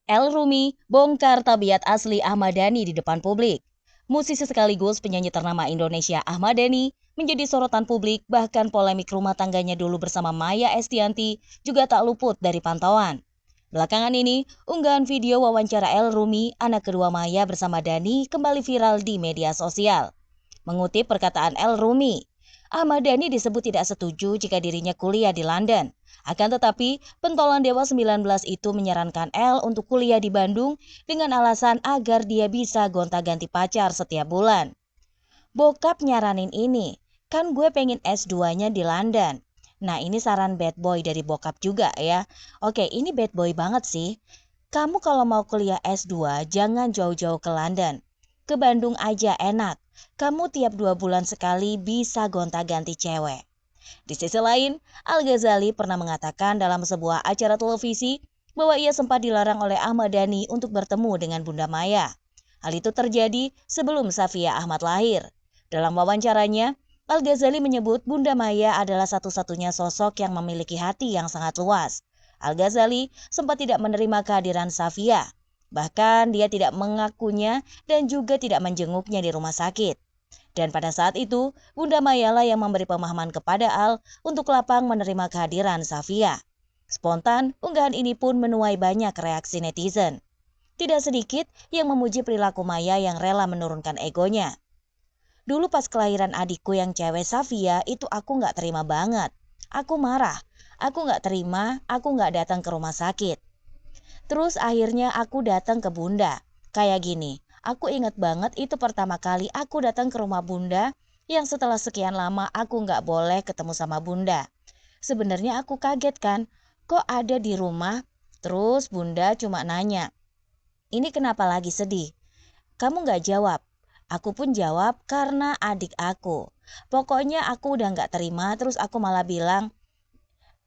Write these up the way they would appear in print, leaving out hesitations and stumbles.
El Rumi bongkar tabiat asli Ahmad Dhani di depan publik. Musisi sekaligus penyanyi ternama Indonesia Ahmad Dhani menjadi sorotan publik, bahkan polemik rumah tangganya dulu bersama Maya Estianty juga tak luput dari pantauan. Belakangan ini, unggahan video wawancara El Rumi, anak kedua Maya bersama Dhani, kembali viral di media sosial. Mengutip perkataan El Rumi, Ahmad Dhani disebut tidak setuju jika dirinya kuliah di London. Akan tetapi, pentolan Dewa 19 itu menyarankan El untuk kuliah di Bandung dengan alasan agar dia bisa gonta-ganti pacar setiap bulan. Bokap nyaranin ini, kan gue pengen S2-nya di London. Nah, ini saran bad boy dari bokap juga ya. Oke, ini bad boy banget sih. Kamu kalau mau kuliah S2, jangan jauh-jauh ke London. Ke Bandung aja enak. Kamu tiap 2 bulan sekali bisa gonta-ganti cewek. Di sisi lain, Al-Ghazali pernah mengatakan dalam sebuah acara televisi bahwa ia sempat dilarang oleh Ahmad Dhani untuk bertemu dengan Bunda Maya. Hal itu terjadi sebelum Safia Ahmad lahir. Dalam wawancaranya, Al-Ghazali menyebut Bunda Maya adalah satu-satunya sosok yang memiliki hati yang sangat luas. Al-Ghazali sempat tidak menerima kehadiran Safia. Bahkan dia tidak mengakunya dan juga tidak menjenguknya di rumah sakit. Dan pada saat itu, Bunda Maya lah yang memberi pemahaman kepada Al untuk lapang menerima kehadiran Safia. Spontan, unggahan ini pun menuai banyak reaksi netizen. Tidak sedikit yang memuji perilaku Maya yang rela menurunkan egonya. Dulu pas kelahiran adikku yang cewek Safia, itu aku gak terima banget. Aku marah, aku gak terima, aku gak datang ke rumah sakit. Terus akhirnya aku datang ke Bunda. Kayak gini, aku inget banget itu pertama kali aku datang ke rumah Bunda yang setelah sekian lama aku gak boleh ketemu sama Bunda. Sebenarnya aku kaget kan, kok ada di rumah? Terus Bunda cuma nanya, ini kenapa lagi sedih? Kamu gak jawab. Aku pun jawab karena adik aku. Pokoknya aku udah gak terima, terus aku malah bilang,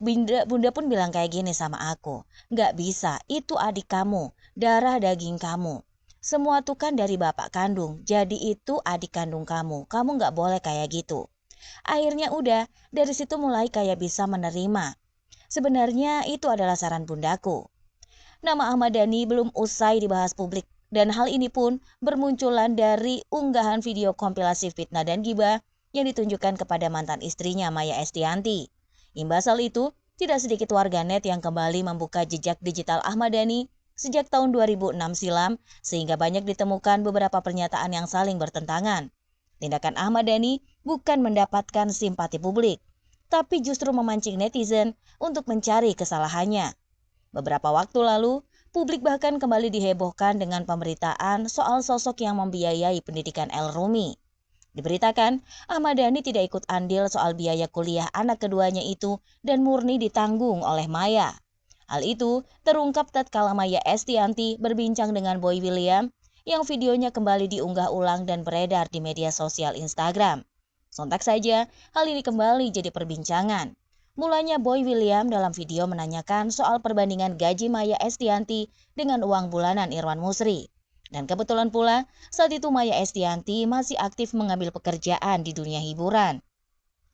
Bunda pun bilang kayak gini sama aku, gak bisa, itu adik kamu, darah daging kamu. Semua tuh kan dari bapak kandung, jadi itu adik kandung kamu gak boleh kayak gitu. Akhirnya udah, dari situ mulai kayak bisa menerima. Sebenarnya itu adalah saran bundaku. Nama Ahmad Dhani belum usai dibahas publik, dan hal ini pun bermunculan dari unggahan video kompilasi fitnah dan gibah yang ditunjukkan kepada mantan istrinya Maya Estianty. Imbas hal itu, tidak sedikit warganet yang kembali membuka jejak digital Ahmad Dhani sejak tahun 2006 silam, sehingga banyak ditemukan beberapa pernyataan yang saling bertentangan. Tindakan Ahmad Dhani bukan mendapatkan simpati publik, tapi justru memancing netizen untuk mencari kesalahannya. Beberapa waktu lalu, publik bahkan kembali dihebohkan dengan pemberitaan soal sosok yang membiayai pendidikan El Rumi. Diberitakan, Ahmad Dhani tidak ikut andil soal biaya kuliah anak keduanya itu dan murni ditanggung oleh Maya. Hal itu terungkap tatkala Maya Estianty berbincang dengan Boy William yang videonya kembali diunggah ulang dan beredar di media sosial Instagram. Sontak saja, hal ini kembali jadi perbincangan. Mulanya Boy William dalam video menanyakan soal perbandingan gaji Maya Estianty dengan uang bulanan Irwan Musri. Dan kebetulan pula, saat itu Maya Estianty masih aktif mengambil pekerjaan di dunia hiburan.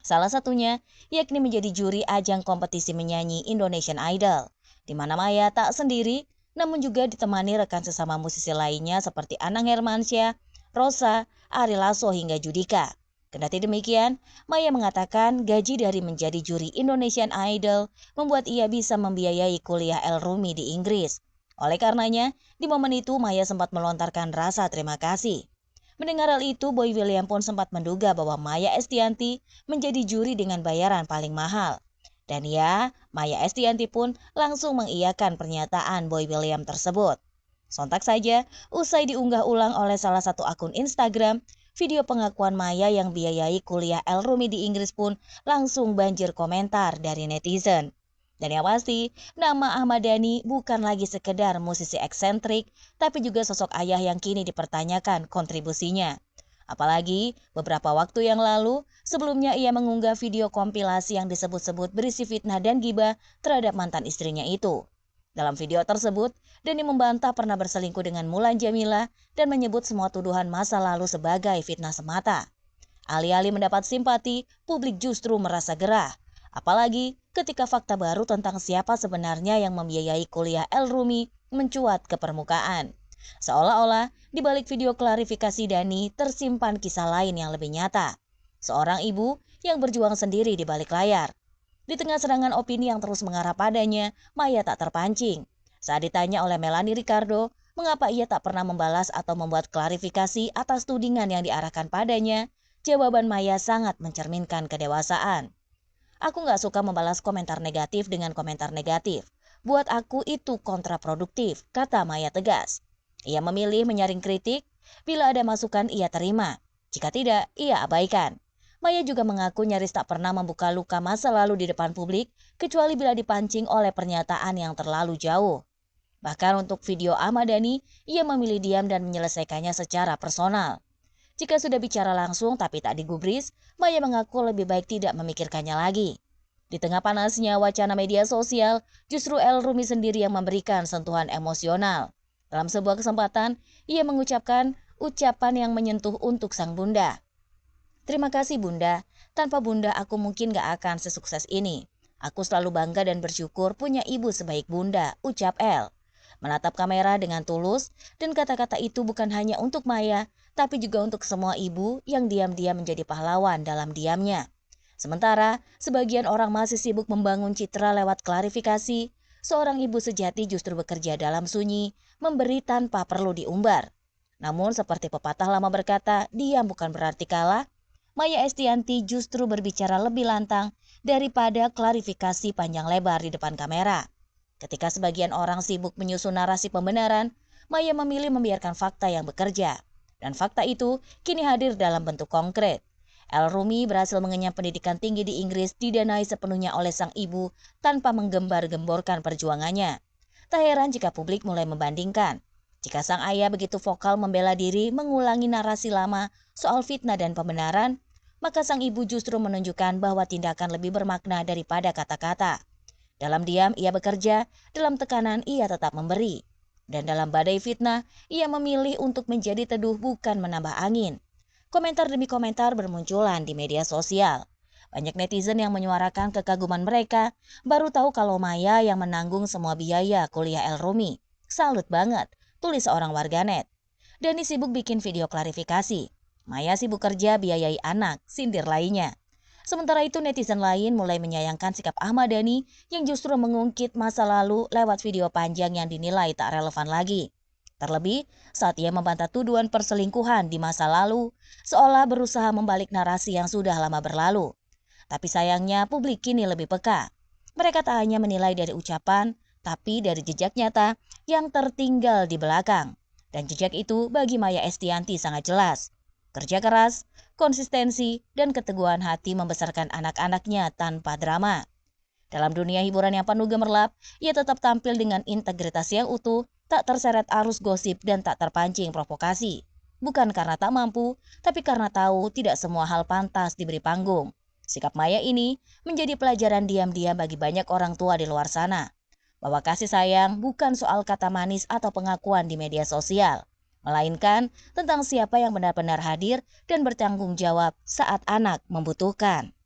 Salah satunya, yakni menjadi juri ajang kompetisi menyanyi Indonesian Idol, di mana Maya tak sendiri, namun juga ditemani rekan sesama musisi lainnya seperti Anang Hermansyah, Rosa, Ari Lasso hingga Judika. Kendati demikian, Maya mengatakan gaji dari menjadi juri Indonesian Idol membuat ia bisa membiayai kuliah El Rumi di Inggris. Oleh karenanya, di momen itu Maya sempat melontarkan rasa terima kasih. Mendengar hal itu, Boy William pun sempat menduga bahwa Maya Estianty menjadi juri dengan bayaran paling mahal. Dan ya, Maya Estianty pun langsung mengiyakan pernyataan Boy William tersebut. Sontak saja, usai diunggah ulang oleh salah satu akun Instagram, video pengakuan Maya yang biayai kuliah El Rumi di Inggris pun langsung banjir komentar dari netizen. Dan yang pasti, nama Ahmad Dhani bukan lagi sekedar musisi eksentrik, tapi juga sosok ayah yang kini dipertanyakan kontribusinya. Apalagi beberapa waktu yang lalu, sebelumnya ia mengunggah video kompilasi yang disebut-sebut berisi fitnah dan gibah terhadap mantan istrinya itu. Dalam video tersebut, Dhani membantah pernah berselingkuh dengan Mulan Jameela dan menyebut semua tuduhan masa lalu sebagai fitnah semata. Alih-alih mendapat simpati, publik justru merasa gerah. Apalagi ketika fakta baru tentang siapa sebenarnya yang membiayai kuliah El Rumi mencuat ke permukaan. Seolah-olah di balik video klarifikasi Dani tersimpan kisah lain yang lebih nyata. Seorang ibu yang berjuang sendiri di balik layar. Di tengah serangan opini yang terus mengarah padanya, Maya tak terpancing. Saat ditanya oleh Melanie Ricardo, mengapa ia tak pernah membalas atau membuat klarifikasi atas tudingan yang diarahkan padanya, jawaban Maya sangat mencerminkan kedewasaan. Aku nggak suka membalas komentar negatif dengan komentar negatif. Buat aku itu kontraproduktif, kata Maya tegas. Ia memilih menyaring kritik, bila ada masukan ia terima. Jika tidak, ia abaikan. Maya juga mengaku nyaris tak pernah membuka luka masa lalu di depan publik, kecuali bila dipancing oleh pernyataan yang terlalu jauh. Bahkan untuk video Ahmad Dhani, ia memilih diam dan menyelesaikannya secara personal. Jika sudah bicara langsung tapi tak digubris, Maya mengaku lebih baik tidak memikirkannya lagi. Di tengah panasnya wacana media sosial, justru El Rumi sendiri yang memberikan sentuhan emosional. Dalam sebuah kesempatan, ia mengucapkan ucapan yang menyentuh untuk sang bunda. Terima kasih bunda, tanpa bunda aku mungkin gak akan sesukses ini. Aku selalu bangga dan bersyukur punya ibu sebaik bunda, ucap El. Menatap kamera dengan tulus, dan kata-kata itu bukan hanya untuk Maya, tapi juga untuk semua ibu yang diam-diam menjadi pahlawan dalam diamnya. Sementara, sebagian orang masih sibuk membangun citra lewat klarifikasi, seorang ibu sejati justru bekerja dalam sunyi, memberi tanpa perlu diumbar. Namun seperti pepatah lama berkata, diam bukan berarti kalah, Maya Estianty justru berbicara lebih lantang daripada klarifikasi panjang lebar di depan kamera. Ketika sebagian orang sibuk menyusun narasi pembenaran, Maya memilih membiarkan fakta yang bekerja. Dan fakta itu kini hadir dalam bentuk konkret. El Rumi berhasil mengenyam pendidikan tinggi di Inggris didanai sepenuhnya oleh sang ibu tanpa menggembar-gemborkan perjuangannya. Tak heran jika publik mulai membandingkan. Jika sang ayah begitu vokal membela diri mengulangi narasi lama soal fitnah dan pembenaran, maka sang ibu justru menunjukkan bahwa tindakan lebih bermakna daripada kata-kata. Dalam diam ia bekerja, dalam tekanan ia tetap memberi. Dan dalam badai fitnah, ia memilih untuk menjadi teduh bukan menambah angin. Komentar demi komentar bermunculan di media sosial. Banyak netizen yang menyuarakan kekaguman mereka, baru tahu kalau Maya yang menanggung semua biaya kuliah El Rumi. Salut banget, tulis seorang warganet. Dani sibuk bikin video klarifikasi. Maya sibuk kerja biayai anak, sindir lainnya. Sementara itu netizen lain mulai menyayangkan sikap Ahmad Dhani yang justru mengungkit masa lalu lewat video panjang yang dinilai tak relevan lagi. Terlebih saat ia membantah tuduhan perselingkuhan di masa lalu, seolah berusaha membalik narasi yang sudah lama berlalu. Tapi sayangnya publik kini lebih peka. Mereka tak hanya menilai dari ucapan, tapi dari jejak nyata yang tertinggal di belakang. Dan jejak itu bagi Maya Estianty sangat jelas. Kerja keras, konsistensi, dan keteguhan hati membesarkan anak-anaknya tanpa drama. Dalam dunia hiburan yang penuh gemerlap, ia tetap tampil dengan integritas yang utuh, tak terseret arus gosip dan tak terpancing provokasi. Bukan karena tak mampu, tapi karena tahu tidak semua hal pantas diberi panggung. Sikap Maya ini menjadi pelajaran diam-diam bagi banyak orang tua di luar sana. Bahwa kasih sayang bukan soal kata manis atau pengakuan di media sosial. Melainkan tentang siapa yang benar-benar hadir dan bertanggung jawab saat anak membutuhkan.